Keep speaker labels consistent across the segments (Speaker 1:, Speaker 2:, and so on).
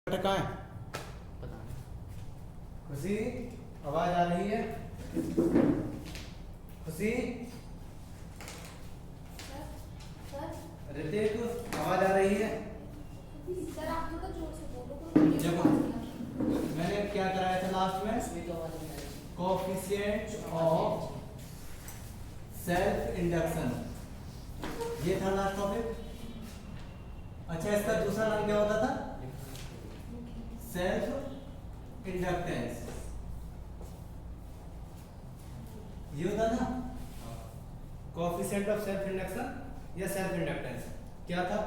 Speaker 1: कहाँ है?
Speaker 2: पता नहीं।
Speaker 1: खुशी आवाज आ रही है? खुशी, ऋतिक आवाज आ रही है?
Speaker 3: सर आप थोड़ा जोर से बोलो।
Speaker 1: देखो मैंने क्या कराया था लास्ट में,
Speaker 2: इसमें तो आवाज नहीं आ रही।
Speaker 1: कोएफिशिएंट ऑफ सेल्फ इंडक्शन, ये था लास्ट टॉपिक। अच्छा, इसका दूसरा नाम क्या होता था? सेल्फ इंडक्टेंस, ये होता था कोएफिशिएंट ऑफ सेल्फ इंडक्शन या सेल्फ इंडक्टेंस। क्या था?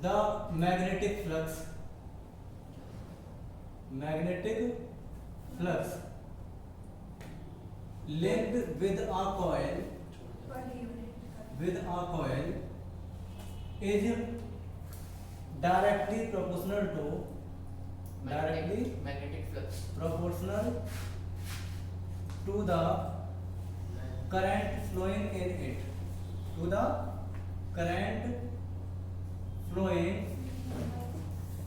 Speaker 1: The magnetic flux, magnetic flux linked with a coil is directly proportional to
Speaker 2: magnetic flux
Speaker 1: proportional to the current flowing in it, to the current flowing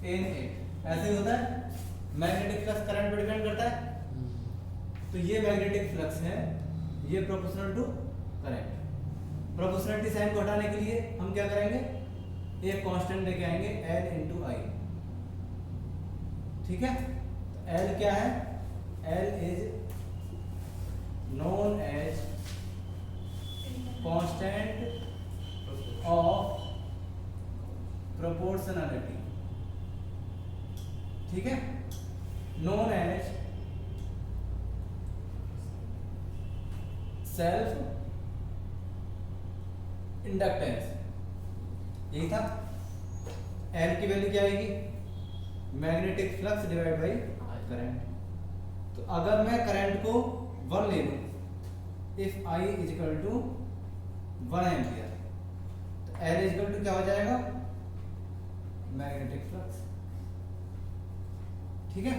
Speaker 1: in it। ऐसे ही होता है। Magnetic flux current पर depend करता है, तो ये magnetic flux है, ये proportional to current. Proportionality sign को हटाने के लिए हम क्या करेंगे, एक कांस्टेंट लेके आएंगे L इंटू आई। ठीक है, तो L क्या है? L is known as constant of proportionality. ठीक है, नोन एज सेल्फ इंडक्टेंस, यही था। L की वैल्यू क्या आएगी? Magnetic flux divide by current. तो अगर मैं करंट को 1 ले लूं, if I is equal to 1 ampere, तो L इज इक्वल टू क्या हो जाएगा? Magnetic flux. ठीक है,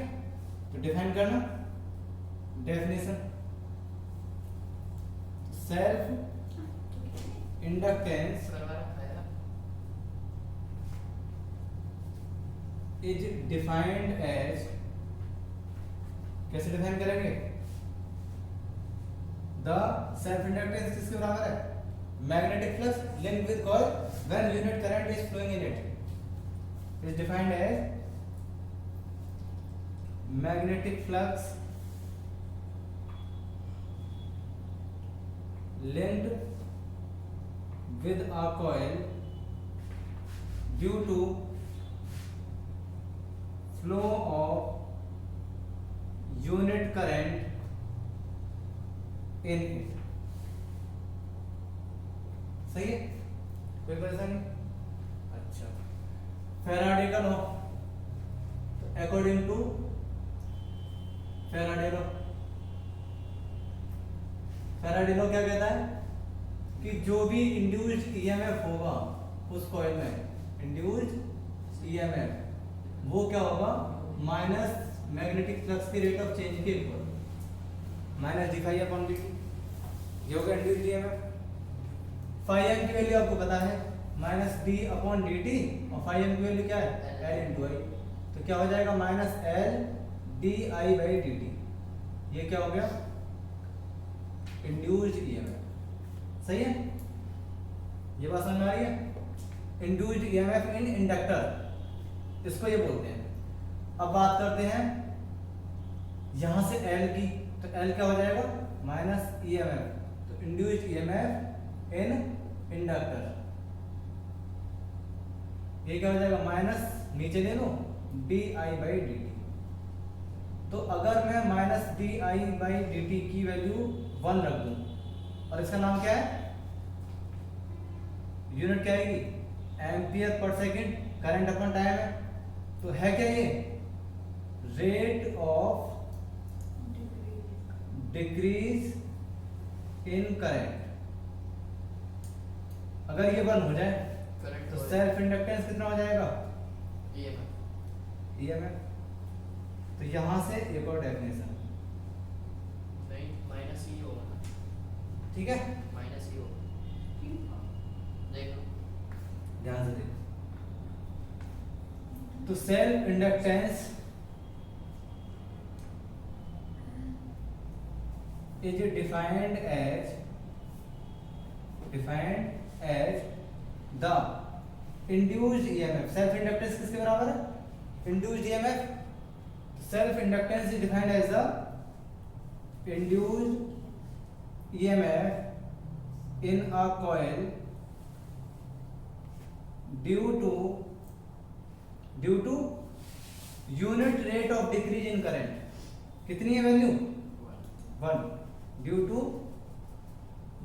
Speaker 1: तो डिफाइन करना, definition, self inductance is defined as, कैसे डिफाइन करेंगे? द सेल्फ इंडक्टेंस किसके बराबर है? Magnetic flux linked with coil when unit current is flowing in it is defined as magnetic flux linked with a coil due to flow of unit current in it। सही है, कोई परेशानी? अच्छा, Faraday का law, तो according to Faraday law, Faraday law क्या कहता है कि जो भी इंड्यूस्ड ईएमएफ होगा उस कॉइल में, इंड्यूस्ड ईएमएफ वो क्या होगा? माइनस मैग्नेटिक फ्लक्स की रेट ऑफ चेंज के ऊपर, minus D phi upon dt, ये होगा इंड्यूस्ड ईएमएफ। फाई एम की वैल्यू आपको पता है, माइनस डी अपॉन dt, और फाई एम की वैल्यू क्या है? L into I. तो क्या हो जाएगा? Minus L D I by dt। ये क्या हो गया? Induced EMF. सही है, ये बात समझ में आ रही है? इंड्यूस्ड ईएमएफ इन इंडक्टर, इसको ये बोलते हैं। अब बात करते हैं यहां से L की, तो L क्या हो जाएगा? माइनस ईएमएफ, तो इंड्यूस्ड ईएमएफ इन इंडक्टर, ये क्या हो जाएगा? माइनस, नीचे ले लो, D I by D T. तो अगर मैं minus D I by D T की वैल्यू 1 रख दूं, और इसका नाम क्या है? यूनिट क्या आएगी? एम्पियर पर सेकेंड, करंट अपन टाइम है, तो है क्या ये? Rate of decrease in current. अगर ये 1 हो जाए तो सेल्फ इंडक्टेंस कितना हो जाएगा? ईएमएफ। तो यहां से एक और डेफिनेशन,
Speaker 2: नहीं, माइनस ही होगा ना।
Speaker 1: ठीक है,
Speaker 2: माइनस ही होगा, देख लो।
Speaker 1: ध्यान से देखो। तो self inductance is defined as the induced EMF. Self inductance किसके बराबर है? Induced EMF. Self inductance is defined as the induced EMF in a coil due to unit rate of decrease in current. कितनी है value? 1। Due to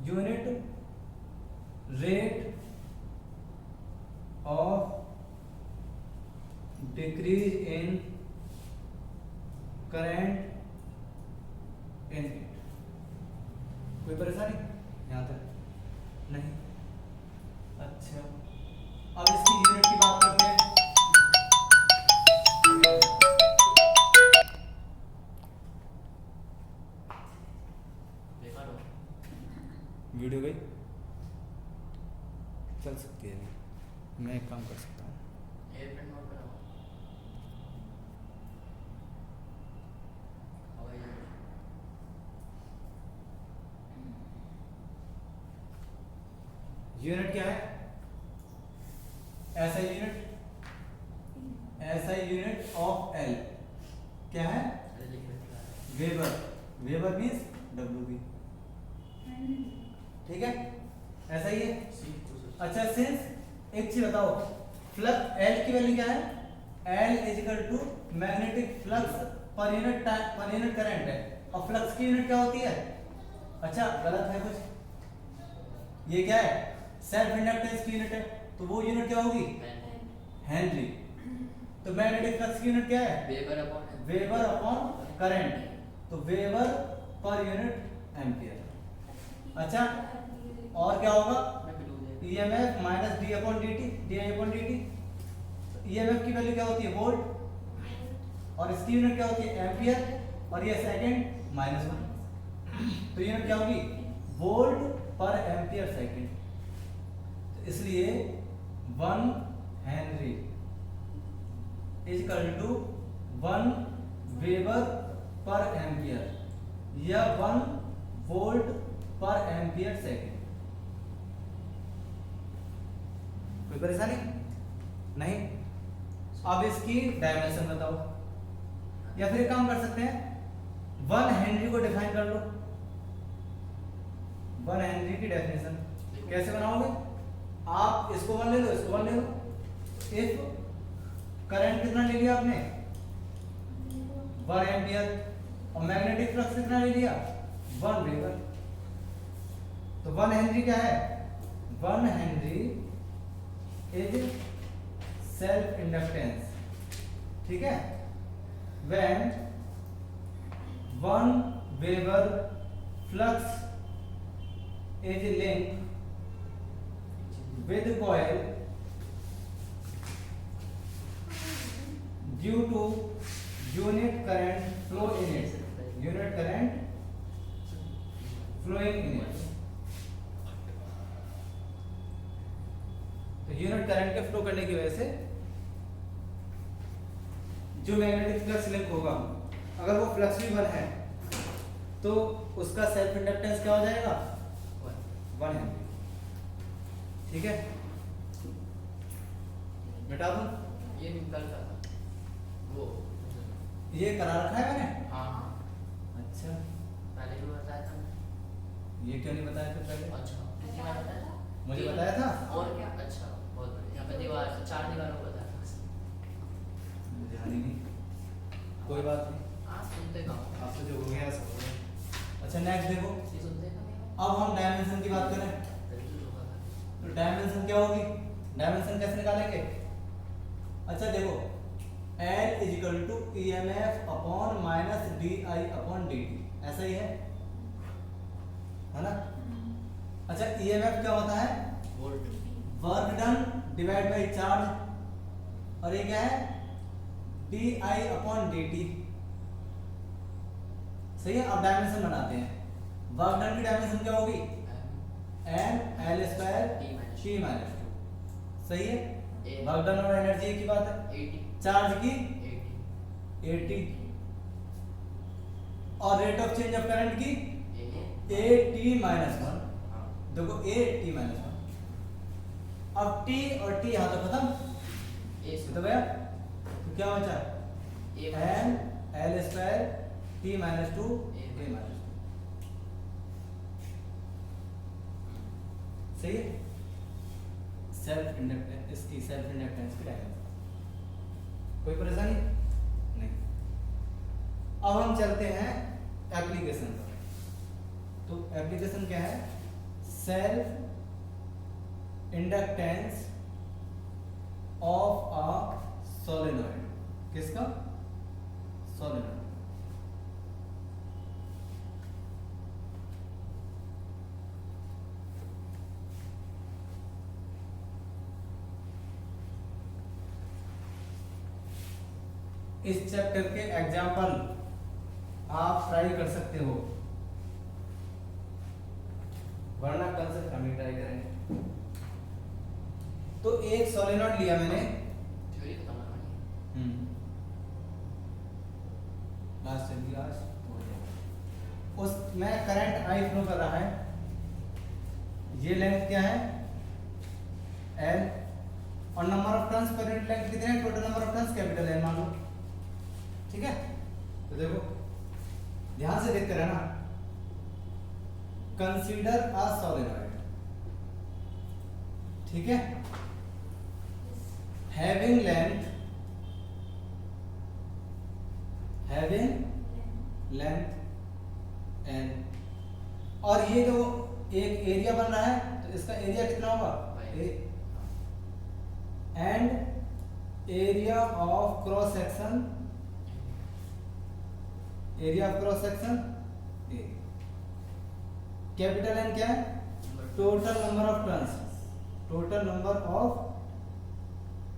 Speaker 1: unit rate of decrease in current in it. कोई परेशानी यहां तक? नहीं। अच्छा, अब इसकी यूनिट की बात करते हैं।
Speaker 2: देखा लो।
Speaker 1: वीडियो गई? चल सकती है, मैं एक काम कर सकता हूँ।
Speaker 2: एयरप्लेन मोड पे रहो। हवाई जहाज।
Speaker 1: यूनिट क्या है? ऐसा यूनिट ऑफ एल क्या है?
Speaker 2: अरे लिख रहे थे।
Speaker 1: वेबर। Weber means W. ठीक है, ऐसा ही है। अच्छा, सिंस एक चीज बताओ, फ्लक्स एल की वैल्यू क्या है? L is equal to magnetic flux per unit current है, और फ्लक्स की यूनिट क्या होती है? अच्छा, गलत है कुछ। ये क्या है? सेल्फ इंडक्टेंस की यूनिट है, तो वो यूनिट क्या होगी? हेनरी। तो मैग्नेटिक फ्लक्स की यूनिट क्या है? वेबर अपॉन करंट, तो वेबर पर यूनिट एम्पियर। अच्छा, और क्या होगा? EMF minus D upon D. EMF की वैल्यू क्या होती है? वोल्ट, और इसकी यूनिट क्या होती है? एम्पियर, और ये सेकंड -1, तो यूनिट क्या होगी? वोल्ट पर एम्पियर सेकंड। तो इसलिए 1 henry is equal to 1 weber per ampere या 1 वोल्ट पर एम्पियर सेकंड। कोई परेशानी नहीं? अब इसकी डायमेंशन बताओ, या फिर एक काम कर सकते हैं, 1 हेनरी को डिफाइन कर लो। 1 हेनरी की डेफिनेशन कैसे बनाओगे? आप इसको 1 ले लो, इसको 1 ले लो। इफ करंट कितना ले लिया आपने? 1 एम्पियर, और मैग्नेटिक फ्लक्स कितना ले लिया? 1 वेबर। तो 1 हेनरी क्या है? 1 हेनरी इज सेल्फ इंडक्टेंस। ठीक है, when 1 weber flux is linked with coil due to unit current flow in it, unit current flowing in it। तो यूनिट करंट के फ्लो करने की वजह से जो मैग्नेटिक फ्लक्स लिंक होगा, अगर वो फ्लक्स भी 1 है तो उसका सेल्फ इंडक्टेंस क्या हो जाएगा? 1 हेनरी। ठीक है, बेटा दूं?
Speaker 2: ये निकल रहा था वो।
Speaker 1: ये करा रखा है मैंने।
Speaker 2: हाँ।
Speaker 1: अच्छा,
Speaker 2: पहले भी बताया था।
Speaker 1: ये क्यों नहीं बताया था पहले?
Speaker 2: अच्छा, कितनी बार बताया था?
Speaker 1: मुझे बताया था।
Speaker 2: और क्या? अच्छा, बहुत बढ़िया। यहाँ पे दीवार 4 दीवारों को बताया था।
Speaker 1: मुझे ध्यान ही नहीं। कोई बात नहीं,
Speaker 2: हाँ, सुनते कहाँ?
Speaker 1: आपसे जो हो गया सो हो गया। अच्छा, नेक्स्ट देखो,
Speaker 2: ये सुनते कहाँ?
Speaker 1: अब हम डायमेंशन की बात करें तो डायमेंशन क्या होगी? डायमेंशन कैसे निकालेंगे? अच्छा देखो, L is equal to EMF upon minus DI upon DT, ऐसा ही है ना? अच्छा, EMF क्या होता है?
Speaker 2: Volt.
Speaker 1: Work done divide by charge, और ये क्या है? DI upon DT। सही है। अब डायमेंशन बनाते हैं। वर्क डन की डायमेंशन क्या होगी? M L square T minus 2। सही है। वर्क डन और एनर्जी की बात है,
Speaker 2: 80
Speaker 1: चार्ज की
Speaker 2: 80
Speaker 1: 80 और rate of change of current की
Speaker 2: ये
Speaker 1: AT माइनस 1।
Speaker 2: हाँ
Speaker 1: देखो AT माइनस 1। अब T और T यहाँ तो खत्म,
Speaker 2: ये
Speaker 1: तो गया, तो क्या बचा n L square T minus 2 A minus 2। सही है। सेल्फ इंडक्टेंस, इसकी सेल्फ इंडक्टेंस की डायग्राम, कोई परेशानी नहीं। अब हम चलते हैं एप्लीकेशन पर। तो एप्लीकेशन क्या है, self inductance of a solenoid. किसका? सोलेनॉइड। इस चैप्टर के एग्जाम्पल आप ट्राई कर सकते हो, वरना कल से हम ही ट्राई करेंगे। तो एक सोलेनॉइड लिया मैंने,
Speaker 2: थ्योरी खत्म करवानी
Speaker 1: लास्ट चल लास्ट उसमें करंट आई फ्लो कर रहा है, ये लेंथ क्या है L, और number of turns per unit length कितने हैं, total number of turns capital N मान लो, ठीक है। तो देखो ध्यान से देखते रहना, कंसीडर अ सोलेनॉइड, ठीक है, हैविंग लेंथ N, और ये जो एक एरिया बन रहा है, तो इसका एरिया कितना होगा A, and area of cross section A। Capital N क्या है, total number of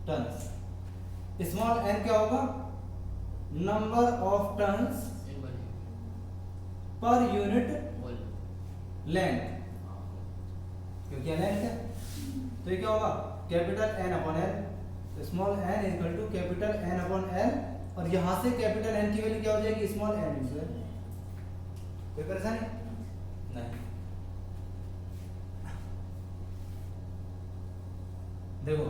Speaker 1: turns, small n क्या होगा, number of turns per unit length, क्योंकि लेंथ है, तो ये क्या होगा capital N upon L, small n equal to capital N upon L, और यहां से कैपिटल N की वैल्यू क्या हो जाएगी, स्मॉल n इंटू L। कोई परेशानी नहीं। देखो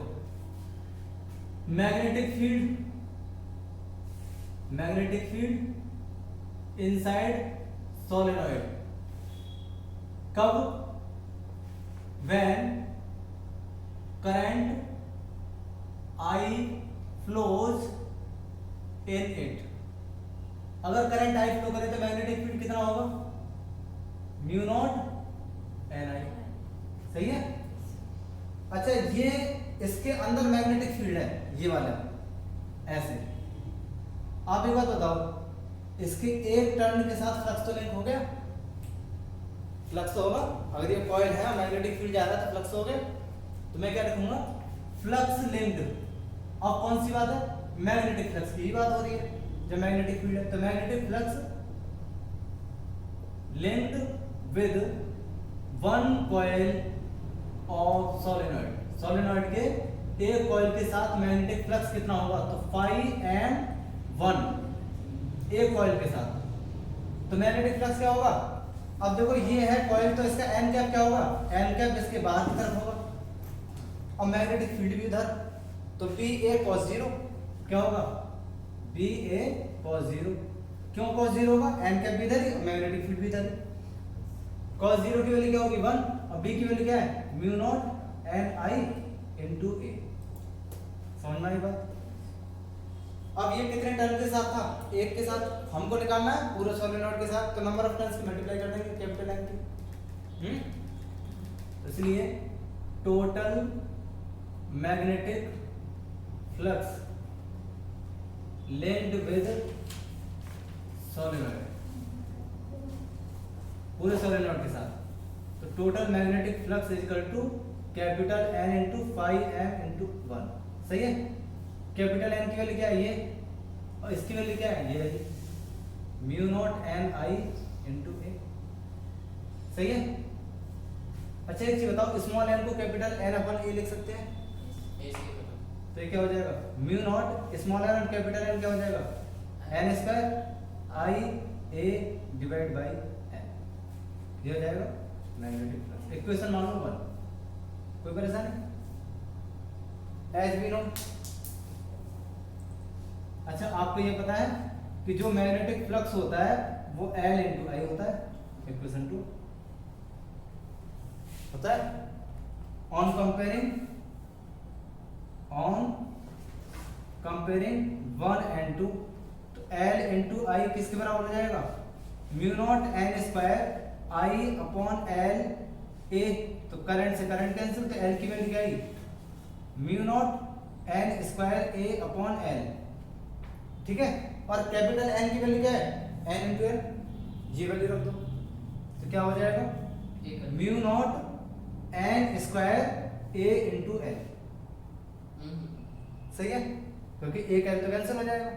Speaker 1: मैग्नेटिक फील्ड इनसाइड सोलेनॉइड, कब, when current I flows in it. अगर करंट I फ्लो करे तो मैग्नेटिक फील्ड कितना होगा, म्यू नॉट Ni, सही है। अच्छा ये इसके अंदर मैग्नेटिक फील्ड है, ये वाला ऐसे। आप एक बात बताओ, इसके एक टर्न के साथ फ्लक्स तो लिंक हो गया, फ्लक्स तो होगा, अगर ये कॉइल है मैग्नेटिक फील्ड जा रहा है तो फ्लक्स हो गया, तो मैं क्या लिखूंगा, फ्लक्स लिंक्ड। अब कौन सी बात है, मैग्नेटिक फ्लक्स की ही बात हो रही है, जब मैग्नेटिक फील्ड है तो magnetic flux linked with one coil of solenoid. Solenoid के एक कॉइल के साथ मैग्नेटिक फ्लक्स कितना होगा, तो फाई एंड 1 एक कॉइल के साथ, तो मैग्नेटिक फ्लक्स क्या होगा। अब देखो ये है कॉइल, तो इसका एन कैप क्या होगा, एन कैप इसके बाहर की तरफ होगा, और मैग्नेटिक फील्ड भी उधर, तो बी ए cos 0 क्या होगा, बी ए cos 0। क्यों cos 0 होगा, एन कैप भी इधर ही, मैग्नेटिक फील्ड भी इधर ही। cos 0 की वैल्यू क्या होगी 1, और बी की वैल्यू क्या है, mu not N I into A. समझ में आई बात। अब ये कितने टर्न के साथ था, एक के साथ, हमको निकालना है पूरे सोलेनॉइड के साथ, तो नंबर ऑफ टर्न्स की मल्टीप्लाई कर देंगे कैपिटल एन की। इसलिए total magnetic flux linked with solenoid, पूरे सोलेनॉइड के साथ, तो total magnetic flux is equal to capital N into phi M into 1। सही है। कैपिटल N की वैल्यू क्या है, ये, और इसकी वैल्यू क्या है, ये रही, mu not N I into A. सही है। अच्छा एक चीज बताओ, स्मॉल n को कैपिटल N अपन ए लिख सकते हैं, तो ये क्या हो जाएगा, mu naught small N capital N क्या हो जाएगा, N square I A divide by N, ये हो जाएगा मैग्नेटिक फ्लक्स। इक्वेशन मान लो 1, कोई परेशानी, एज वी नो। अच्छा आपको ये पता है कि जो मैग्नेटिक फ्लक्स होता है वो L इंटू आई होता है, इक्वेशन 2 होता है। ऑन कंपेयरिंग 1 एंड 2, तो L इंटू आई किसके बराबर हो जाएगा, mu not N square I upon L A, तो करंट से करंट कैंसिल, तो L की वैल्यू क्या आई, mu not N square A upon L, ठीक है। और कैपिटल एन की वैल्यू क्या है, एन इंटू एल, ये वैल्यू रख दो, तो क्या हो जाएगा, mu not N square A into L, सही है, क्योंकि एक एल तो कैंसिल हो जाएगा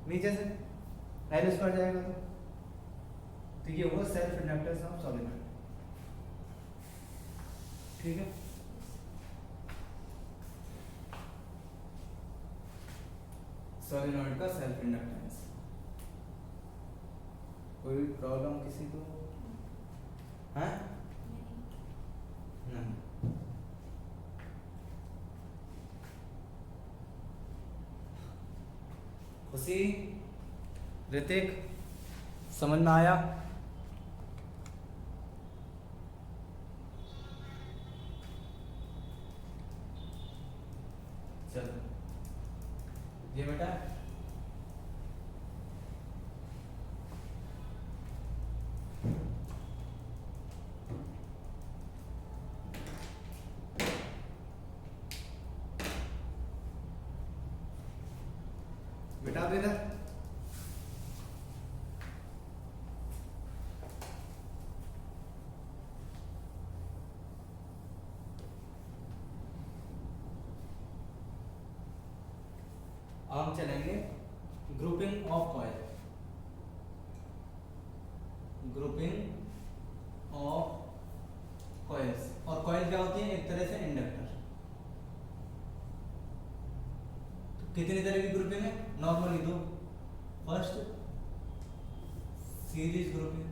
Speaker 1: नीचे से, एल स्क्वायर जाएगा तो ये हुआ सेल्फ इंडक्टेंस ऑफ सॉलिनॉइड, ठीक है। सॉलिनॉइड का सेल्फ इंडक्टेंस, कोई प्रॉब्लम किसी को है, नहीं। खुशी, ऋतिक, समझ में आया? चलो ये बेटा बेटा अब इधर हम चलेंगे grouping of coil, grouping of coils. और कॉइल क्या होती है, एक तरह से इंडक्टर। तो कितनी तरह की ग्रुपिंग है, नॉर्मली दो, फर्स्ट सीरीज ग्रुपिंग,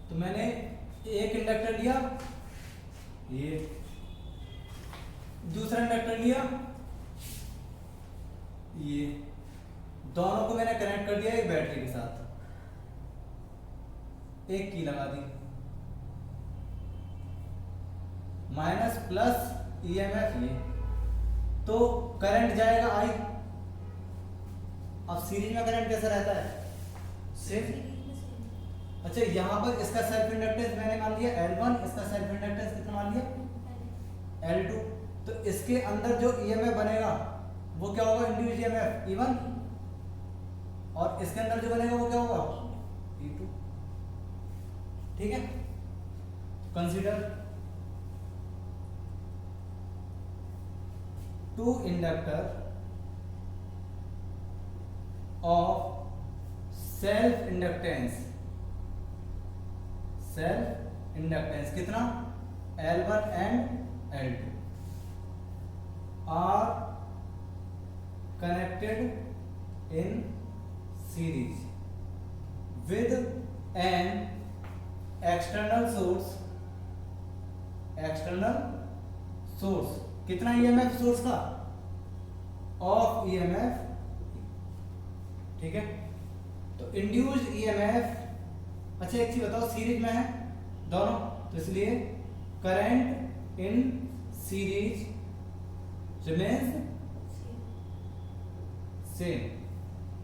Speaker 1: तो मैंने एक इंडक्टर लिया, ये दूसरा इंडक्टर लिया, ये दोनों को मैंने कनेक्ट कर दिया एक बैटरी के साथ, एक की लगा दी, माइनस प्लस ईएमएफ ये, तो करंट जाएगा आई। अब सीरीज में करंट कैसा रहता है, सेम। अच्छा यहां पर इसका सेल्फ इंडक्टेंस मैंने मान लिया L1, इसका सेल्फ इंडक्टेंस कितना मान लिया L2, तो इसके अंदर जो ईएमएफ बनेगा वो क्या होगा, इंड्यूस्ड ईएमएफ E1, और इसके अंदर जो बनेगा वो क्या होगा, E2, ठीक है। Consider two inductor of self inductance कितना, L1 and L2 are connected in series with an external source, कितना EMF सोर्स का, ऑफ EMF, ठीक है। तो इंड्यूस्ड EMF, अच्छा एक चीज बताओ, सीरीज में है दोनों, तो इसलिए current in series remains same,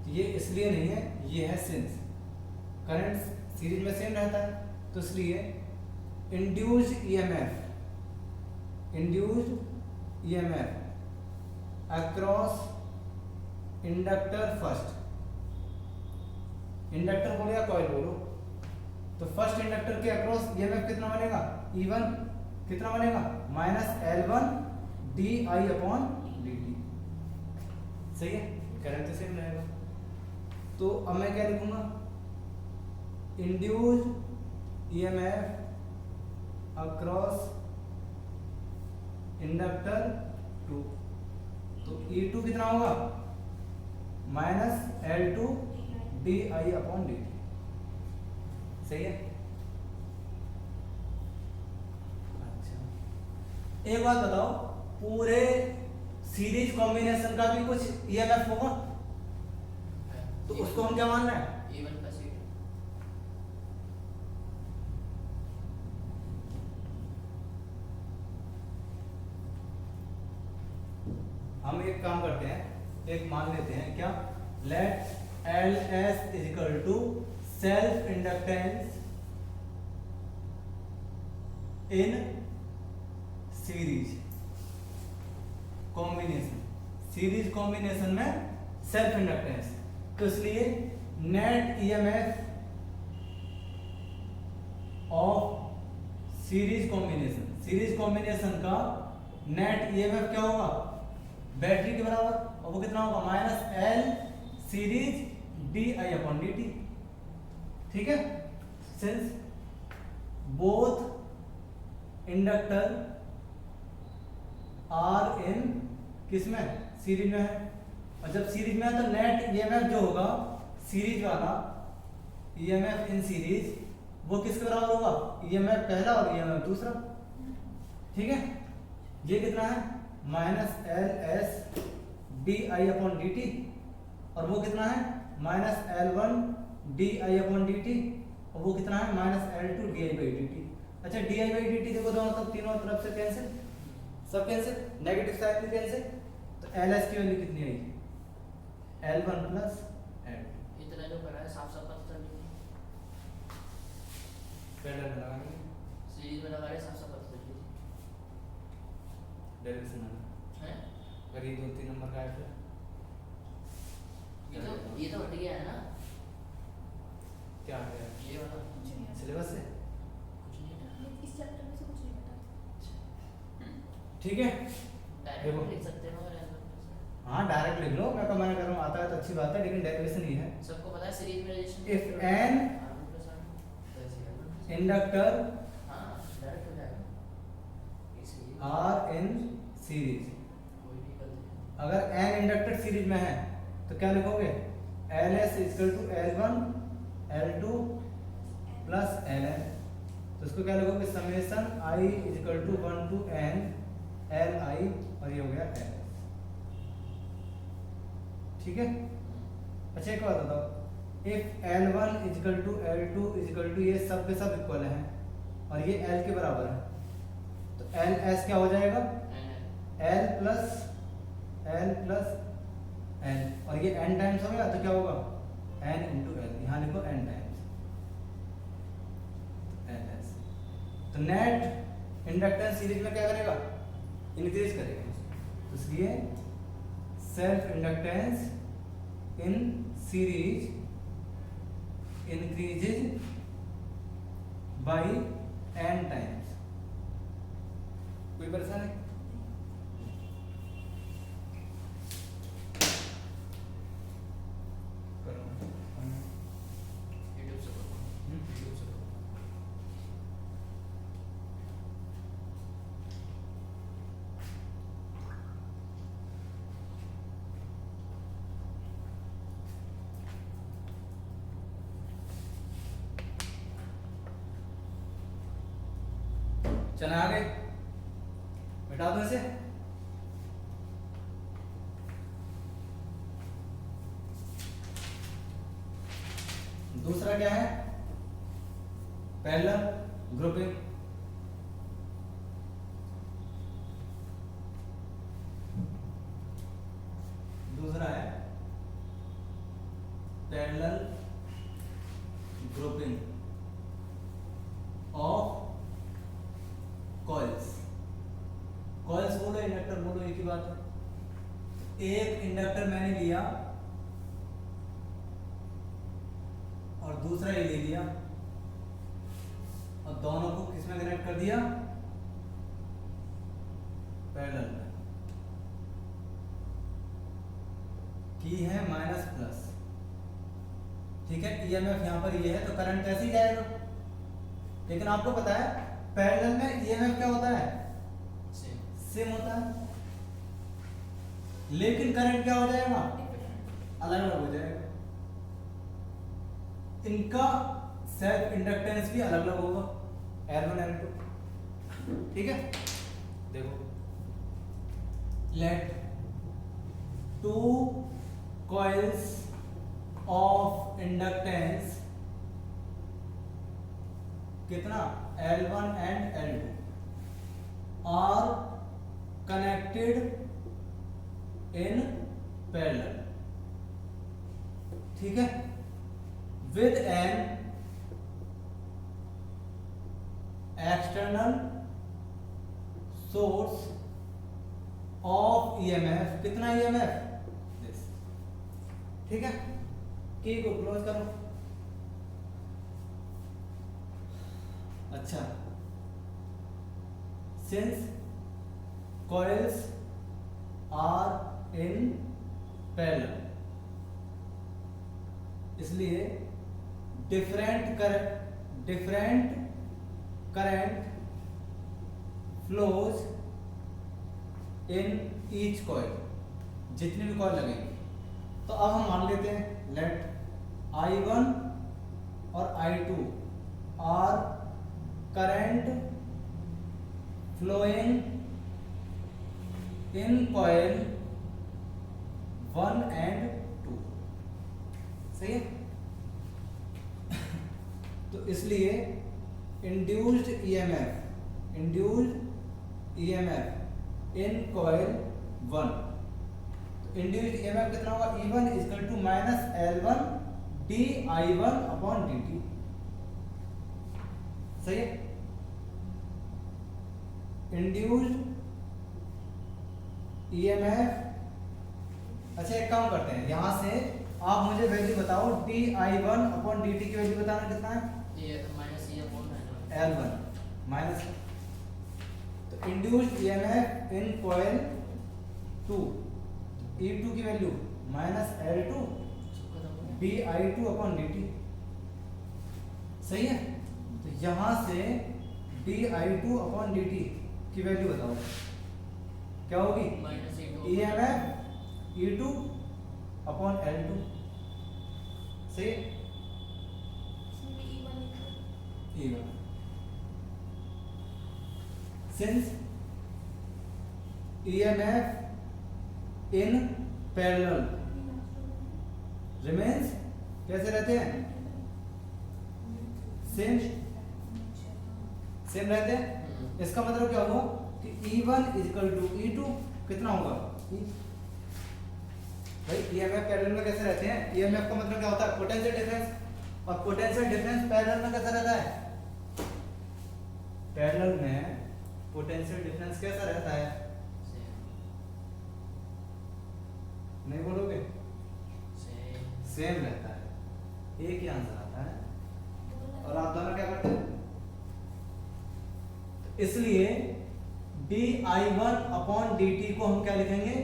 Speaker 1: ये इसलिए नहीं है, ये है सिंस करंट सीरीज में सेम रहता है, तो इसलिए induced EMF across inductor first, inductor बोलो या कॉइल बोलो, तो फर्स्ट इंडक्टर के अक्रॉस ईएमएफ कितना बनेगा, E1 कितना बनेगा, minus L1 D I upon D T, सही है, करंट तो सेम रहेगा। तो अब मैं क्या लिखूंगा, इंड्यूस्ड ईएमएफ अक्रॉस इंडक्टर 2, तो E2 कितना होगा माइनस L2 di/dt। सही है। अच्छा एक बात बताओ, पूरे सीरीज कॉम्बिनेशन का भी कुछ ईएमएफ होगा, तो उसको हम क्या मान रहे हैं?
Speaker 2: E1 plus E2।
Speaker 1: हम एक काम करते हैं, एक मान लेते हैं क्या, let LS equal to self inductance in series combination, series combination में सेल्फ इंडक्टेंस, तो इसलिए net EMF of series combination, series combination का नेट ईएमएफ क्या होगा, बैटरी के बराबर, और वो कितना होगा माइनस L सीरीज di/dt। ठीक है, since both inductor are in किसमें, सीरीज में है, और जब सीरीज में है तो नेट ईएमएफ जो होगा सीरीज वाला, ईएमएफ इन सीरीज, वो किसके बराबर होगा, ईएमएफ पहला और ईएमएफ दूसरा। ठीक है, ये कितना है माइनस LS di/dt, और वो कितना है माइनस L1 di/dt, और वो कितना है माइनस L2 di/dt। अच्छा di/dt देखो दोनों तरफ, तीनों तरफ से कैंसिल, सब कैंसिल, नेगेटिव साइड भी कैंसिल, तो LS की वैल्यू कितनी आएगी, L1 प्लस L2।
Speaker 2: इतना जो करा है साफ साफ पता चल रही है,
Speaker 1: पैरेलल में लगाएंगे,
Speaker 2: सीरीज में लगा रहे साफ साफ पता चल रही
Speaker 1: डेरिवेशन में
Speaker 2: है।
Speaker 1: अगर ये 2-3 नंबर का है फिर
Speaker 2: ये तो हट गया है ना,
Speaker 1: क्या है,
Speaker 2: ये वाला
Speaker 3: कुछ नहीं है।
Speaker 1: सिलेबस से,
Speaker 2: कुछ नहीं है,
Speaker 3: इस चैप्टर में से कुछ नहीं बता।
Speaker 1: ठीक है।
Speaker 2: डायरेक्ट लिख सकते हैं मगर ऐसा
Speaker 1: हाँ डायरेक्ट लिख लो, मैं तो मना कर रहा हूँ, आता है तो अच्छी बात है, लेकिन डेरिवेशन ही है।
Speaker 2: सबको पता है सीरीज में रिलेशन
Speaker 1: If n इंडक्टर
Speaker 2: हां डायरेक्ट हो जाएगा इसलिए
Speaker 1: आर इन सीरीज,
Speaker 2: कोई भी कर दे।
Speaker 1: अगर n इंडक्टर सीरीज में है तो क्या लिखोगे, LS equal to L1 L2 plus Ln, तो इसको क्या लिखोगे summation I equal to 1 to n Li, और ये हो गया Ls। ठीक है। अच्छा एक बात बताओ, if L1 equal to L2 equal to, ये सब के सब इक्वल हैं और ये L के बराबर है, तो Ls क्या हो जाएगा, L प्लस N, और ये N टाइम्स हो गया तो क्या होगा N इंटू L, यहाँ लिखो N टाइम्स Ls। तो नेट इंडक्टेंस सीरीज में क्या करेगा, इंक्रीज करेगा, तो इसलिए self inductance in series increases by n times। कोई परेशानी?
Speaker 2: यूट्यूब से करो, यूट्यूब से करो।
Speaker 1: चले आगे, मिटा दो इसे। दूसरा क्या है, पैरेलल ग्रुपिंग। दूसरा है parallel grouping of coils. Coils बोलो इंडक्टर बोलो, एक ही बात है। एक इंडक्टर मैंने लिया और दूसरा ये ले लिया, और दोनों को किसमें कनेक्ट कर दिया, पैरेलल में। की है माइनस प्लस, ठीक है, ईएमएफ यहां पर ये है तो करंट कैसे ही जाएगा, लेकिन आपको पता है पैरेलल में ईएमएफ क्या होता है, सेम होता है, लेकिन करंट क्या हो जाएगा, अलग अलग हो जाएगा। इनका सेल्फ इंडक्टेंस भी अलग अलग होगा, L1 L2। ठीक है, देखो let two coils of inductance कितना L1 and L2 are connected in parallel, ठीक है, with an external source of EMF, कितना EMF, this, ठीक है। की को क्लोज करो। अच्छा, since coils are in parallel, इसलिए different current flows in each coil, जितनी भी कॉइल लगेंगी। तो अब हम मान लेते हैं लेट I1 और I2 are current flowing in coil 1 and 2, सही है। तो इसलिए इंड्यूस्ड ईएमएफ इन कॉइल 1, तो इंड्यूस्ड ईएमएफ कितना होगा, E1 equal to minus L1 dI1 upon dt, सही है। इंड्यूस्ड ईएमएफ, अच्छा एक काम करते हैं, यहां से आप मुझे वैल्यू बताओ dI1 अपॉन dt की वैल्यू बताना कितना है,
Speaker 2: ये माइनस ये अपॉन
Speaker 1: L1 माइनस, तो induced EMF in coil 2 E2 की value minus L2 dI2 upon dt, सही है। तो यहां से dI2 अपॉन dt की वैल्यू बताओ क्या होगी,
Speaker 2: minus
Speaker 1: EMF E2 upon L2, सही है। E1 since EMF in parallel remains, कैसे रहते हैं, सेम रहते हैं। इसका मतलब क्या हुआ कि E1 इक्वल टू E2 कितना होगा, भाई EMF पैरेलल में कैसे रहते हैं, EMF का मतलब क्या होता है, पोटेंशियल डिफरेंस, और पोटेंशियल डिफरेंस पैरेलल में कैसा रहता है, पैरेलल में पोटेंशियल डिफरेंस कैसा रहता है, नहीं बोलोगे, सेम रहता है, एक ही आंसर आता है। और आप दोनों क्या करते हैं, इसलिए dI1 अपॉन dt को हम क्या लिखेंगे,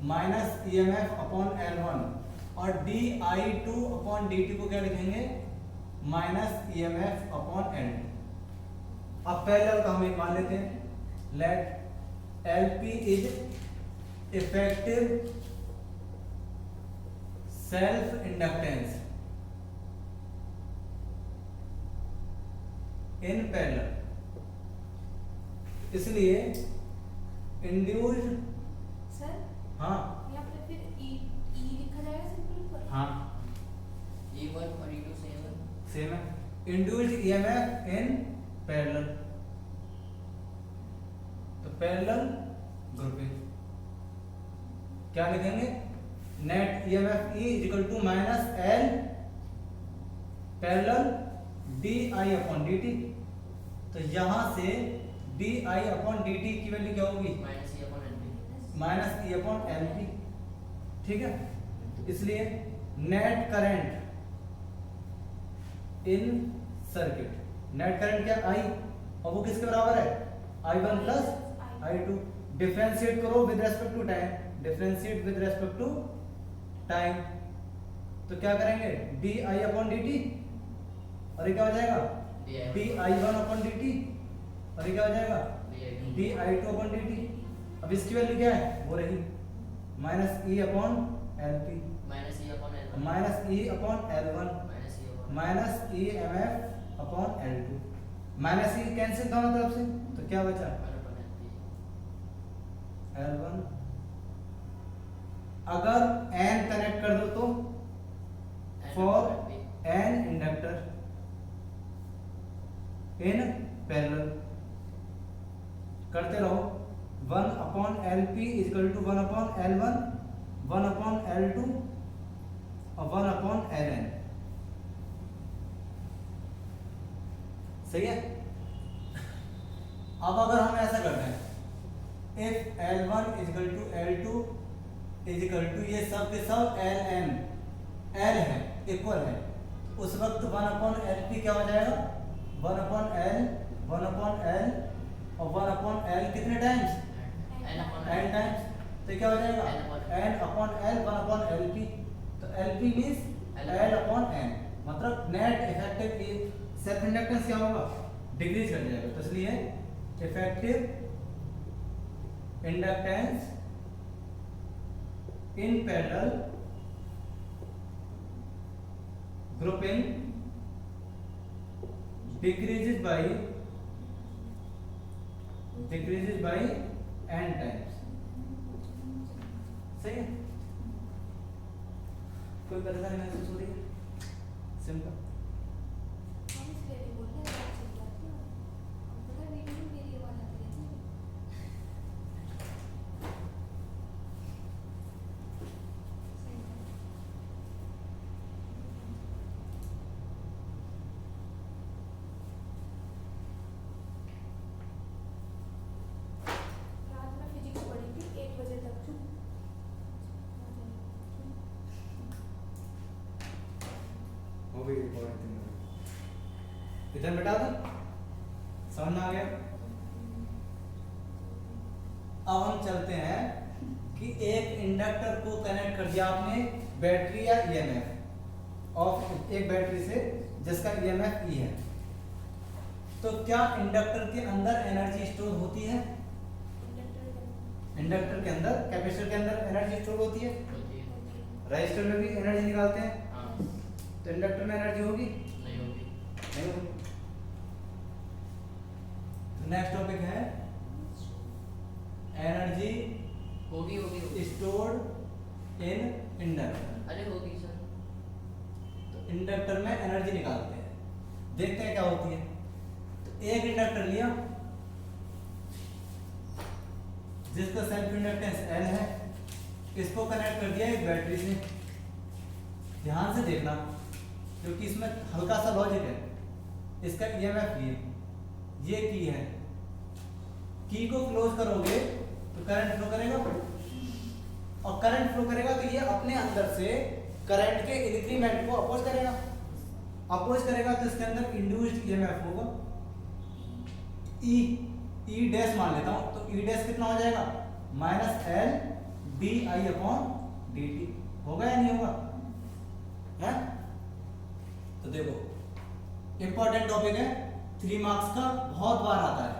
Speaker 1: माइनस EMF अपॉन L1, और dI2 अपॉन dt को क्या लिखेंगे, माइनस EMF अपॉन L2। अब पैरेलल का हम एक मान लेते हैं, let LP is effective self inductance in parallel, इसलिए इंड्यूस्ड,
Speaker 3: सर
Speaker 1: हाँ
Speaker 3: यहाँ पे फिर E लिखा जाएगा सिंपल पर,
Speaker 1: हाँ
Speaker 2: E1 और E2
Speaker 1: सेम है, इंड्यूस्ड EMF इन पैरेलल, तो पैरेलल ग्रुपिंग क्या लिखेंगे, net EMF E equal to minus L parallel DI upon dt, तो यहां से DI अपॉन dt की वैल्यू क्या होगी, माइनस E अपॉन LP, ठीक है। इसलिए net current in circuit, net current क्या I, और वो किसके बराबर है, I1 प्लस I2, डिफरेंशिएट करो with respect to time, differentiate with respect to time, तो क्या करेंगे DI अपॉन dt, और ये क्या हो जाएगा DI1 अपॉन dt, और ये क्या हो जाएगा DI2 अपॉन dt, अब इसकी वैल्यू क्या है, वो रही minus E upon L P
Speaker 2: minus E upon L one
Speaker 1: minus E upon L one minus E M F upon L two. माइनस ई कैंसिल दोनों तरफ से, तो क्या बचा एल वन। अगर एन कनेक्ट कर दो तो for N inductor in parallel करते रहो। 1 upon L P equal to 1 upon L one 1 upon L two और 1 अपॉन एल एन। सही है। अब अगर हम ऐसा करते हैं if L1 equal to L2 equal to ये सब के सब LN L है इक्वल है, उस वक्त 1 अपॉन LP क्या हो जाएगा 1 अपॉन L 1 अपॉन L और 1 अपॉन L कितने टाइम्स n टाइम्स, तो क्या हो जाएगा n upon L 1 upon LP। तो LP means L upon n, मतलब नेट इफेक्टिव सेल्फ इंडक्टेंस क्या होगा डिक्रीज कर जाएगा। तो इसलिए effective inductance in parallel grouping decreases by n times. सही है। कोई परेशानी महसूस हो रही है? सिंपल।
Speaker 3: हम इसलिए नहीं बोल रहे हैं, बात चल जाती है। हम पता है वीडियो में मेरी आवाज आती रहती है। सही है। रात में फिजिक्स पढ़ी थी 1 बजे तक।
Speaker 1: हो गई रिकॉर्डिंग। इधर बैठा था, समझ में आ गया। अब हम चलते हैं कि एक इंडक्टर को कनेक्ट कर दिया आपने बैटरी या ईएमएफ और एक बैटरी से जिसका ईएमएफ ई है, तो क्या इंडक्टर के अंदर एनर्जी स्टोर होती है? इंडक्टर के अंदर कैपेसिटर के अंदर एनर्जी स्टोर होती है। रजिस्टर में भी एनर्जी निकालते हैं, तो इंडक्टर में एनर्जी होगी
Speaker 2: नहीं होगी।
Speaker 1: नेक्स्ट टॉपिक है एनर्जी
Speaker 2: होगी
Speaker 1: स्टोर्ड इन इंडक्टर।
Speaker 2: अरे होगी सर।
Speaker 1: तो इंडक्टर में एनर्जी निकालते हैं, देखते हैं क्या होती है। तो एक इंडक्टर लिया जिसका सेल्फ इंडक्टेंस L है, इसको कनेक्ट कर दिया एक बैटरी से। ध्यान से देखना क्योंकि इसमें हल्का सा लॉजिक है। इसका ईएमएफ ये की है, की को क्लोज करोगे तो करंट फ्लो करेगा, और करंट फ्लो करेगा तो ये अपने अंदर से करंट के इंक्रीमेंट को अपोज करेगा। अपोज करेगा तो इसके अंदर इंड्यूस्ड ईएमएफ होगा ई डैश मान लेता हूं, तो ई डैश कितना हो जाएगा minus L D I upon D T. होगा या नहीं होगा? है? तो देखो इंपॉर्टेंट टॉपिक है, 3 मार्क्स का, बहुत बार आता है,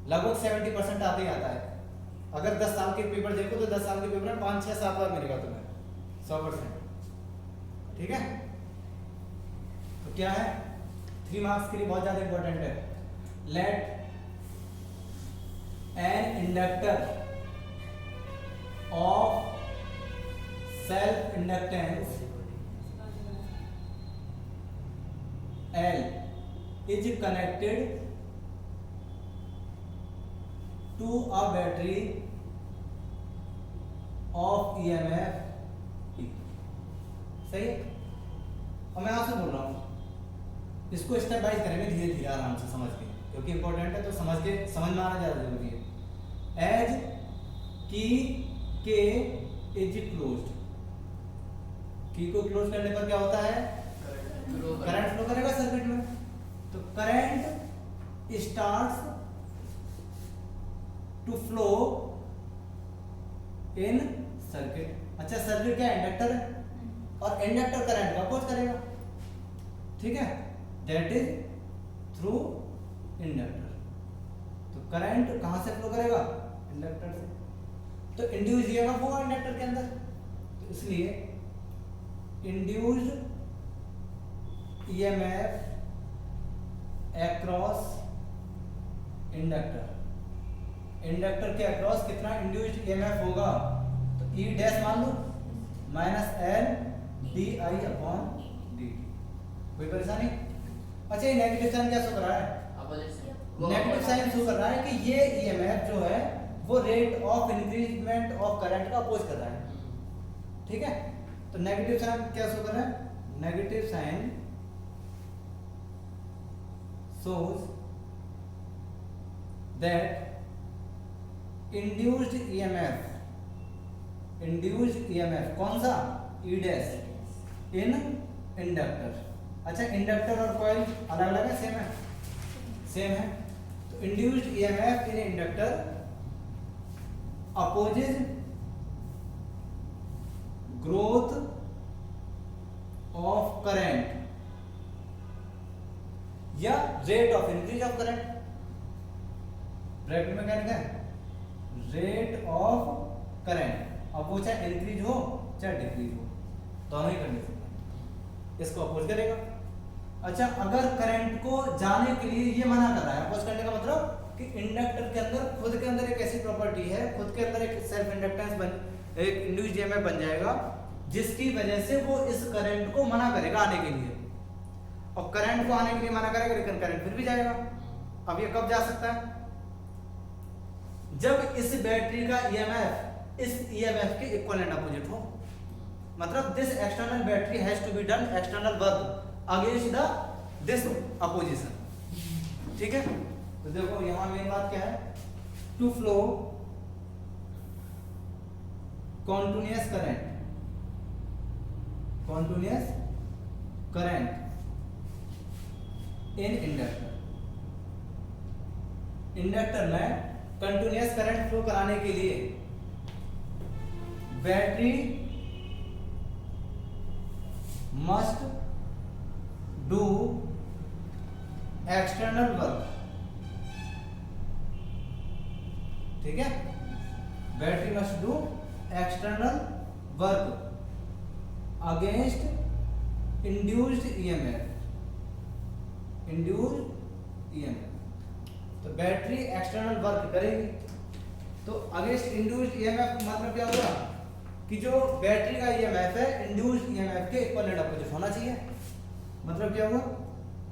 Speaker 1: लगभग 70% आते ही आता है। अगर 10 साल के पेपर देखो तो 10 साल के पेपर में 5, 6, 7 बार मिलेगा तुम्हें 100%। ठीक है। तो क्या है 3 मार्क्स के लिए बहुत ज्यादा इंपॉर्टेंट है। Let an inductor of self inductance L is connected to a battery of EMF E। सही है। और मैं आपसे बोल रहा हूं, इसको स्टेप बाय करेंगे धीरे धीरे आराम से समझ के, क्योंकि इंपॉर्टेंट है तो समझ में आना ज्यादा जरूरी है। एज की के इज क्लोज्ड, की को क्लोज करने पर क्या होता है करंट फ्लो करेगा सर्किट में। तो current starts to flow in circuit. अच्छा सर्किट क्या इंडक्टर है, और इंडक्टर करंट का अपोज करेगा। ठीक है, दैट इज थ्रू इंडक्टर। तो करंट कहां से फ्लो करेगा इंडक्टर से, तो इंड्यूस ईएमएफ होगा इंडक्टर के अंदर, तो इसलिए induced EMF across inductor, inductor के अक्रॉस कितना इंड्यूस्ड ईएमएफ होगा, तो ई डैश मान लो minus L D I upon D T. कोई परेशानी? अच्छा ये नेगेटिव साइन क्या शो कर रहा है?
Speaker 2: अपोजिट से
Speaker 1: नेगेटिव साइन शो कर रहा है कि ये ईएमएफ जो है वो rate of increment of current का अपोज कर रहा है, ठीक है। तो नेगेटिव साइन क्या शो कर रहा है? Negative sign shows that induced EMF कौन सा? E dash in inductor. अच्छा इंडक्टर और कॉइल अलग अलग है सेम है? सेम है। तो induced EMF in inductor opposes growth of current या rate of increase of current. Bracket में क्या लिखा है? Rate of current. अब वो चाहे इंक्रीज हो चाहे डिक्रीज हो, दोनों ही कंडीशन में इसको अपोज करेगा। अच्छा अगर करंट को जाने के लिए ये मना कर रहा है, अपोज करने का मतलब कि इंडक्टर के अंदर खुद के अंदर एक ऐसी प्रॉपर्टी है, खुद के अंदर एक सेल्फ इंडक्टेंस एक इंड्यूस्ड ईएमएफ बन जाएगा जिसकी वजह से वो इस करंट को मना करेगा आने के लिए, और करंट को आने के लिए मना करेगा लेकिन करंट फिर भी जाएगा। अब ये कब जा सकता है? जब इस बैटरी का ईएमएफ इस ईएमएफ के इक्विवेलेंट अपोजिट हो, मतलब this external battery has to be done external work against the this opposition, ठीक है। तो देखो यहां मेन बात क्या है? To flow continuous current in inductor में कंटिन्यूअस करंट फ्लो कराने के लिए battery must do external work, ठीक है। Battery must do external work against induced EMF. तो बैटरी एक्सटर्नल वर्क करेगी, तो अगेंस्ट इंड्यूस्ड ईएमएफ मतलब क्या होगा कि जो बैटरी का ईएमएफ है इंड्यूस्ड ईएमएफ के इक्विवेलेंट अपोजिट होना चाहिए। मतलब क्या हुआ?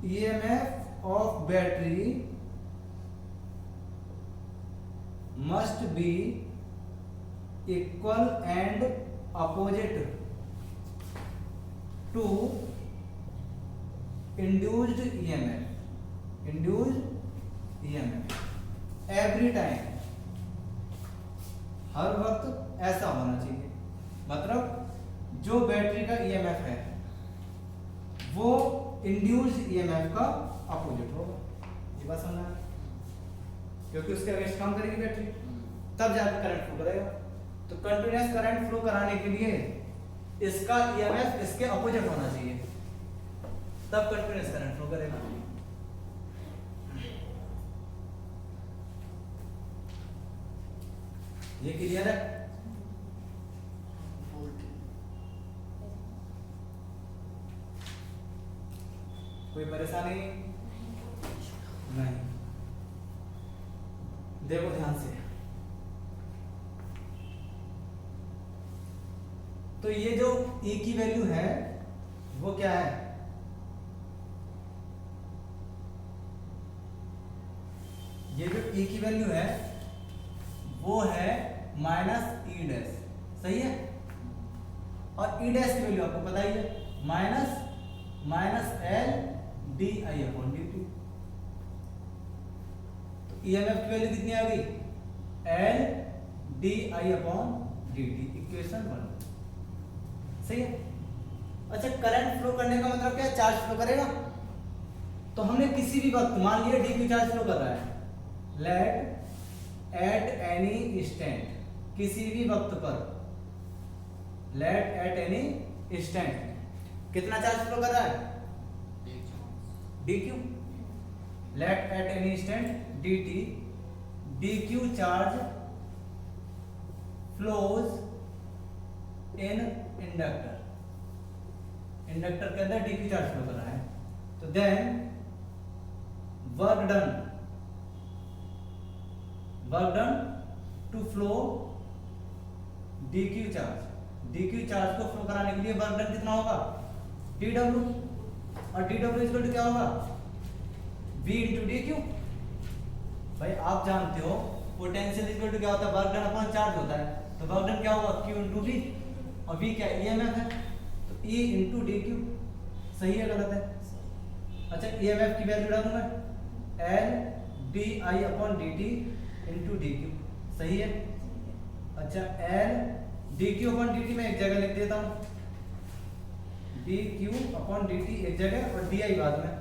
Speaker 1: EMF of battery must be equal and opposite to induced EMF every time, हर वक्त ऐसा होना चाहिए। मतलब जो बैटरी का ईएमएफ है वो इंड्यूस्ड ईएमएफ का अपोजिट होगा। ये बात समझना है, क्योंकि उसके अगेंस्ट काम करेगी बैटरी तब जाकर करंट फ्लो करेगा। तो कंटिन्यूअस करंट फ्लो कराने के लिए इसका ईएमएफ इसके अपोजिट होना चाहिए, तब कंटिन्यूअस करंट फ्लो करेगा। ये क्लियर है? कोई परेशानी नहीं? देखो ध्यान से, तो ये जो E की वैल्यू है वो क्या है? ये जो E की वैल्यू है वो है माइनस E डैश, सही है। और E डैश की वैल्यू आपको पता ही है, minus L D I upon D T. तो ईएमएफ की वैल्यू कितनी आ गई? L D I upon D T, equation 1, सही है। अच्छा करंट फ्लो करने का मतलब क्या है? चार्ज फ्लो करेगा। तो हमने किसी भी वक्त मान लिया डी क्यू चार्ज फ्लो कर रहा है, लेट एट एनी इंस्टेंट, किसी भी वक्त पर, लेट एट एनी इंस्टेंट कितना चार्ज फ्लो कर रहा है? D Q. Let at any instant D T, D Q charge flows in inductor, inductor के अंदर dq चार्ज फ्लो कर रहा है, तो then work done to flow dq charge, dq charge को फ्लो कराने के लिए वर्क डन कितना होगा, dw, और dw इक्वल टू क्या होगा, v इंटू dq। भाई आप जानते हो पोटेंशियल इक्वल टू क्या होता है, वर्क डन अपॉन चार्ज होता है, तो वर्क डन क्या होगा, q इंटू v, और v क्या ईएमएफ है, तो e इंटू dq। सही है गलत है? अच्छा ईएमएफ की वैल्यू डालूं मैं, l di upon dt into dq, सही है? अच्छा l dq अपॉन dt मैं एक जगह लिख देता हूँ, dq अपॉन dt एक जगह और di बाद में,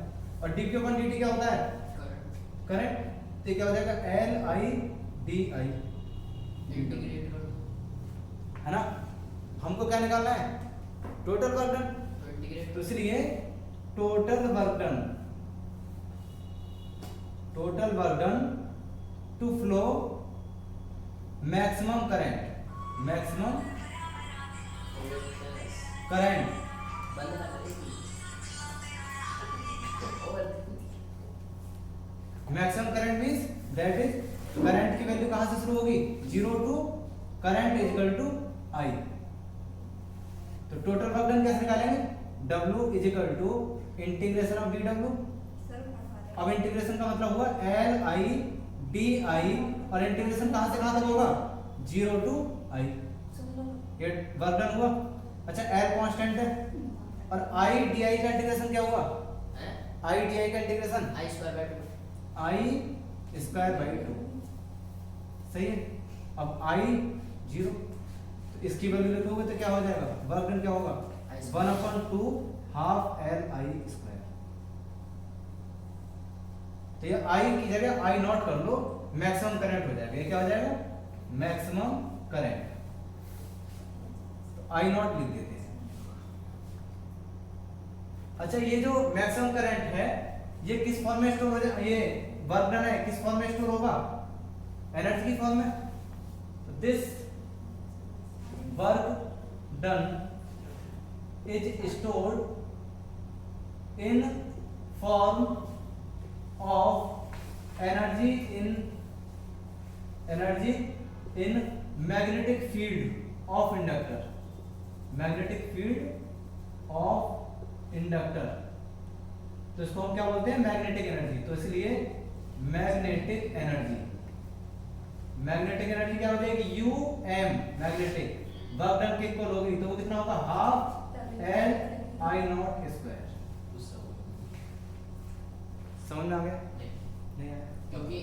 Speaker 1: और dq अपॉन dt क्या होता है, करेक्ट, तो क्या हो जाएगा l i di,
Speaker 2: इंटीग्रेट करो
Speaker 1: है ना? हमको क्या निकालना है, टोटल वर्क डन,
Speaker 2: तो इंटीग्रेट
Speaker 1: तो इसलिए total work done to flow maximum current
Speaker 2: बंद ना करेगी और
Speaker 1: maximum current means that is current की वैल्यू कहां से शुरू होगी, 0 to current equal to I। तो टोटल वर्क डन कैसे निकालेंगे, W is equal to integration of dW। अब इंटीग्रेशन का मतलब हुआ L I di, और इंटीग्रेशन कहां से कहां तक होगा, 0 टू I, ये वर्क डन हुआ। अच्छा L कांस्टेंट है, और I di का इंटीग्रेशन क्या हुआ,
Speaker 2: हैं
Speaker 3: हाँ।
Speaker 1: I di का integration
Speaker 2: I square by 2
Speaker 1: I square by 2, सही है? अब I 0, तो इसकी वैल्यू लिखोगे तो क्या हो जाएगा, वर्क डन क्या होगा,
Speaker 2: I
Speaker 1: 1/2 half L I square. तो ये I की जगह I नॉट कर लो, मैक्सिमम करंट हो जाएगा, ये क्या हो जाएगा, मैक्सिमम करंट, तो I नॉट लिख देते हैं। अच्छा ये जो मैक्सिमम करंट है ये किस फॉर्म में स्टोर हो जाए, ये वर्क डन है किस फॉर्म में स्टोर होगा, एनर्जी की फॉर्म में। तो this work done is stored in form of energy in magnetic field of inductor, magnetic field of inductor, तो इसको हम क्या बोलते हैं, मैग्नेटिक एनर्जी। तो इसलिए मैग्नेटिक एनर्जी क्या हो जाएगी, U M magnetic, work done के इक्वल होगी, तो वो कितना होगा, half L I not square. समझ में आ गया, नहीं आया?
Speaker 2: क्योंकि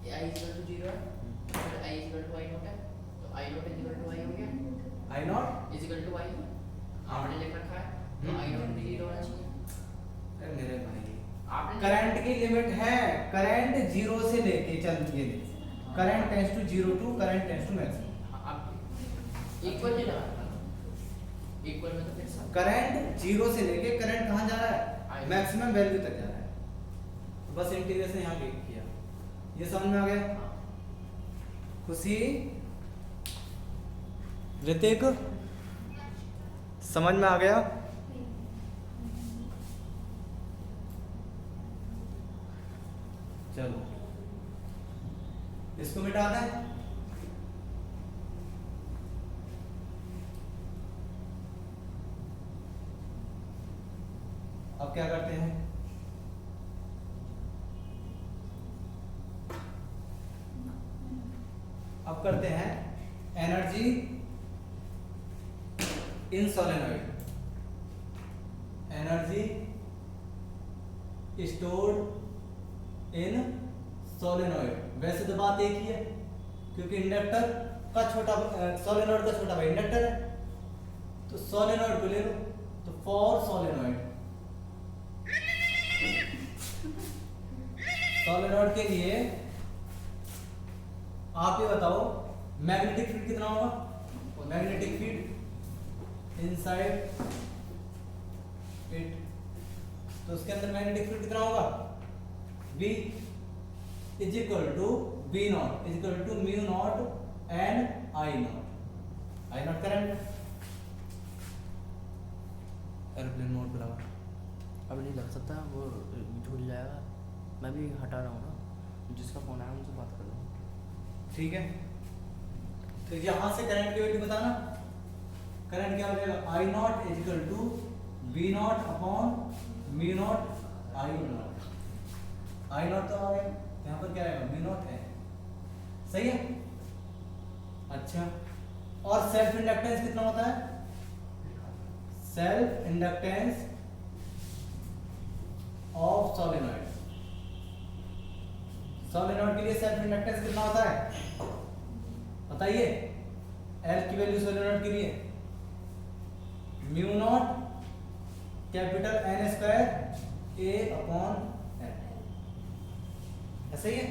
Speaker 2: I इक्वल टू 0 है, फिर I equal to I not है, तो I not equal to I हो गया,
Speaker 1: I not
Speaker 2: is equal to I आपने लिख रखा है, तो I नॉट भी 0 होना चाहिए।
Speaker 1: मेरे भाई
Speaker 2: आपने
Speaker 1: करंट की लिमिट है, करंट 0 से लेके चल ये current tends to 0 to current tends to maximum,
Speaker 2: आप इक्वल नहीं लगाना, इक्वल में तो फिर सब
Speaker 1: करंट 0 से लेके करंट कहां जा रहा है, मैक्सिमम वैल्यू तक जा रहा है। तो बस इंटीग्रेशन यहां किया, ये समझ में आ गया, खुशी ऋतिक समझ में आ गया। चलो इसको मिटा दें, अब क्या करते हैं, अब करते हैं energy in solenoid, energy stored in solenoid. वैसे तो बात एक ही है, क्योंकि इंडक्टर का छोटा सोलेनॉइड का छोटा भाई इंडक्टर है, तो सोलेनॉइड को ले लो, तो फॉर सोलेनॉइड, सोलेनॉइड के लिए आप ये बताओ मैग्नेटिक फील्ड कितना होगा, मैग्नेटिक फील्ड इनसाइड इट, तो उसके अंदर मैग्नेटिक फील्ड कितना होगा, V is equal to B not is equal to mu not and I not. I not current. Aeroplane mode पर लगा।
Speaker 2: अब नहीं लग सकता, वो झूल जाएगा। मैं भी हटा रहा हूँ ना, जिसका फ़ोन आया उनसे बात कर लूँ।
Speaker 1: ठीक है, तो यहाँ से करंट की वैल्यू बताना। करंट क्या हो जाएगा, I naught equal to B naught upon mu naught I naught. I naught तो आ गया, यहाँ पर क्या आएगा, म्यू नॉट है। सही है। अच्छा, और सेल्फ इंडक्टेंस कितना होता है, self inductance of solenoid. Solenoid के लिए सेल्फ इंडक्टेंस कितना होता है बताइए। एल की वैल्यू सोलेनॉइड के लिए mu naught capital N square A upon L. ऐसा ही है,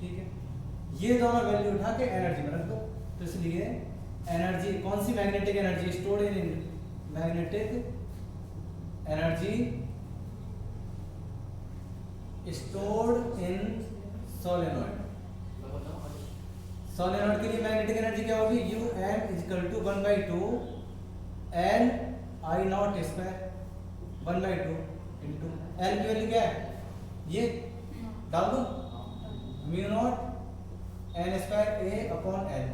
Speaker 1: ठीक है। ये दोनों वैल्यू उठा के एनर्जी में रख दो। तो इसलिए एनर्जी, कौन सी magnetic energy stored in magnetic energy stored in solenoid. Solenoid के लिए मैग्नेटिक एनर्जी क्या होगी, U M equal to 1/2 L I naught square 1/2 into L की वैल्यू क्या है, ये डाल दो, mu not N square A upon L.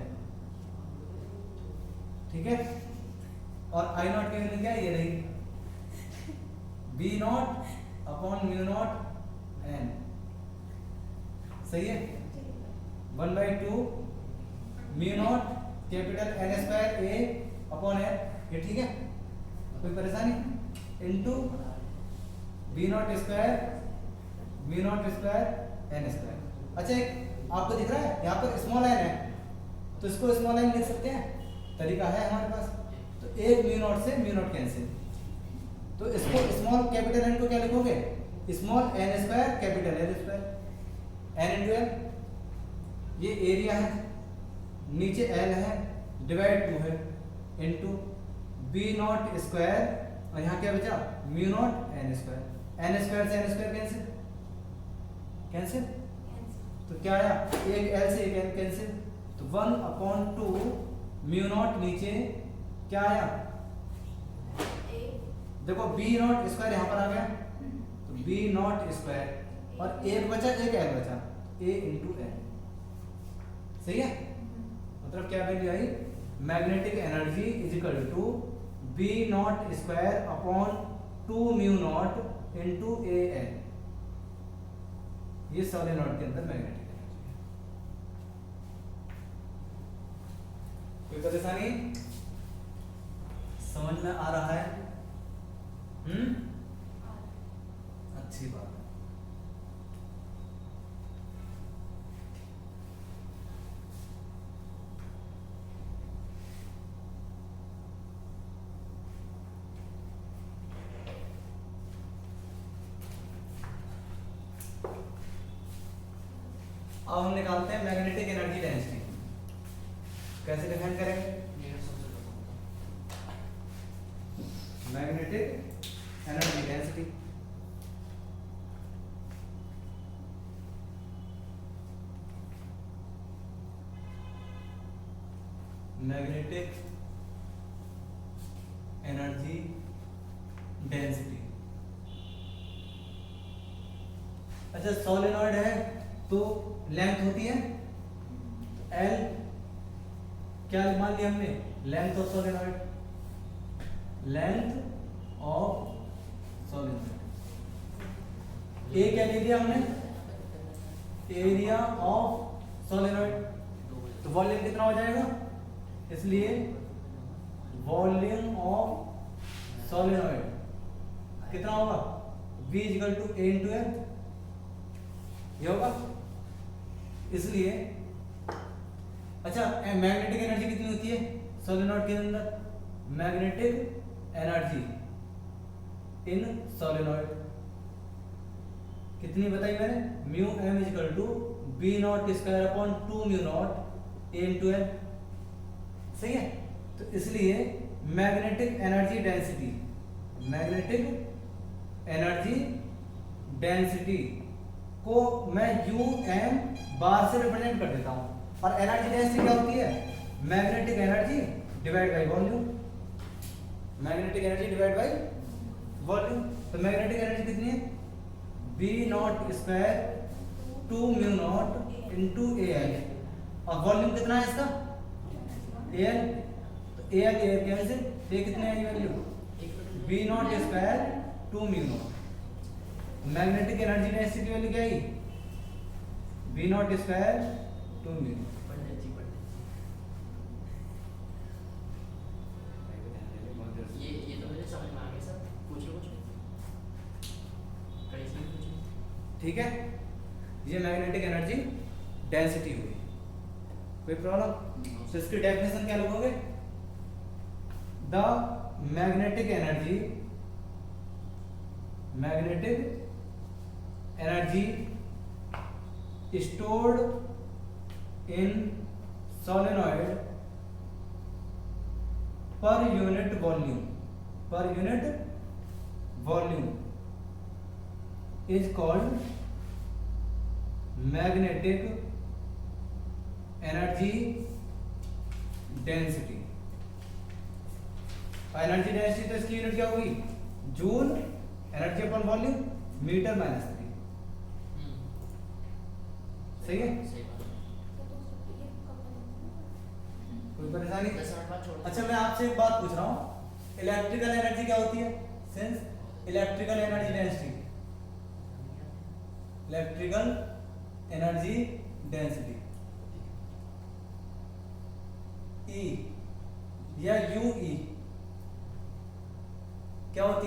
Speaker 1: ठीक है, और आई नॉट की वैल्यू क्या है, ये रही B naught upon mu not N. सही है, 1/2 mu naught capital N square A upon L. ये ठीक है, कोई परेशानी, into B not square mu naught square N square. अच्छा, एक आपको दिख रहा है यहाँ पर स्मॉल एन है, तो इसको स्मॉल एन लिख सकते हैं, तरीका है हमारे पास। तो एक म्यू नॉट से म्यू नॉट कैंसिल, तो इसको स्मॉल कैपिटल एन को क्या लिखोगे, small N square capital N square, N into L. ये एरिया है, नीचे एल है, डिवाइड 2 है, इंटू बी नॉट स्क्वायर, और यहाँ क्या बचा, mu not N square. N square से एन स्क्वायर कैंसिल, कैंसिल, तो क्या आया, एक एल से एक एन कैंसिल, तो 1/2 म्यू नॉट नीचे क्या आया, देखो बी नॉट स्क्वायर यहाँ पर आ गया, तो बी नॉट स्क्वायर, और एक बचा, एक एल बचा, ए इंटू एन। सही है, मतलब क्या वैल्यू आई, magnetic energy is equal to B not square upon 2 mu not into A N. ये सोलेनॉइड के अंदर मैग्नेटिक एनर्जी है। कोई परेशानी समझ में आ रहा है? अच्छी बात है। अब हम निकालते हैं मैग्नेटिक एनर्जी डेंसिटी। कैसे डिफाइन करेंगे magnetic energy density? Magnetic energy density. अच्छा, सोलेनॉइड है तो लेंथ होती है एल, क्या मान लिया हमने, length of solenoid, length of solenoid. A क्या ले लिया हमने, एरिया ऑफ सोलेनॉइड, तो वॉल्यूम कितना हो जाएगा, इसलिए वॉल्यूम ऑफ सोलेनॉइड कितना होगा, V equal to A into L, ये होगा। इसलिए अच्छा, मैग्नेटिक एनर्जी कितनी होती है सोलेनॉइड के अंदर, मैग्नेटिक एनर्जी इन सोलेनॉइड कितनी बताई मैंने, mu M equal to B not square upon 2 mu not A into L. सही है, तो इसलिए magnetic energy density, magnetic energy density को मैं यू एम बार से रिप्रेजेंट कर देता हूं। और एनर्जी डेंसिटी क्या होती है, magnetic energy divide by volume, magnetic energy divide by volume. तो मैग्नेटिक एनर्जी कितनी है, B not square 2 mu not into A L. और वॉल्यूम कितना है इसका, ए एल, तो ए एल एयर कैंसिल, ये कितने आई value, B not square 2 mu naught. Magnetic energy density की वैल्यू क्या आई, B not square 2 mu naught.
Speaker 2: ये तो मुझे समझ में आ गया सर, पूछो कुछ कहीं से भी पूछो।
Speaker 1: ठीक है, ये मैग्नेटिक एनर्जी डेंसिटी हुई। कोई प्रॉब्लम? तो इसकी डेफिनेशन क्या लिखोगे, the magnetic energy stored in solenoid per unit volume is called magnetic energy density. Energy density तो इसकी यूनिट क्या होगी, joule, energy upon volume, metre minus 3। सही है,
Speaker 2: सही बात है।
Speaker 1: कोई परेशानी?
Speaker 2: 10 मिनट बाद छोड़ दो।
Speaker 1: अच्छा मैं आपसे एक बात पूछ रहा हूँ, इलेक्ट्रिकल एनर्जी क्या होती है, since electrical energy density, electrical energy density E या यू ई क्या होती है?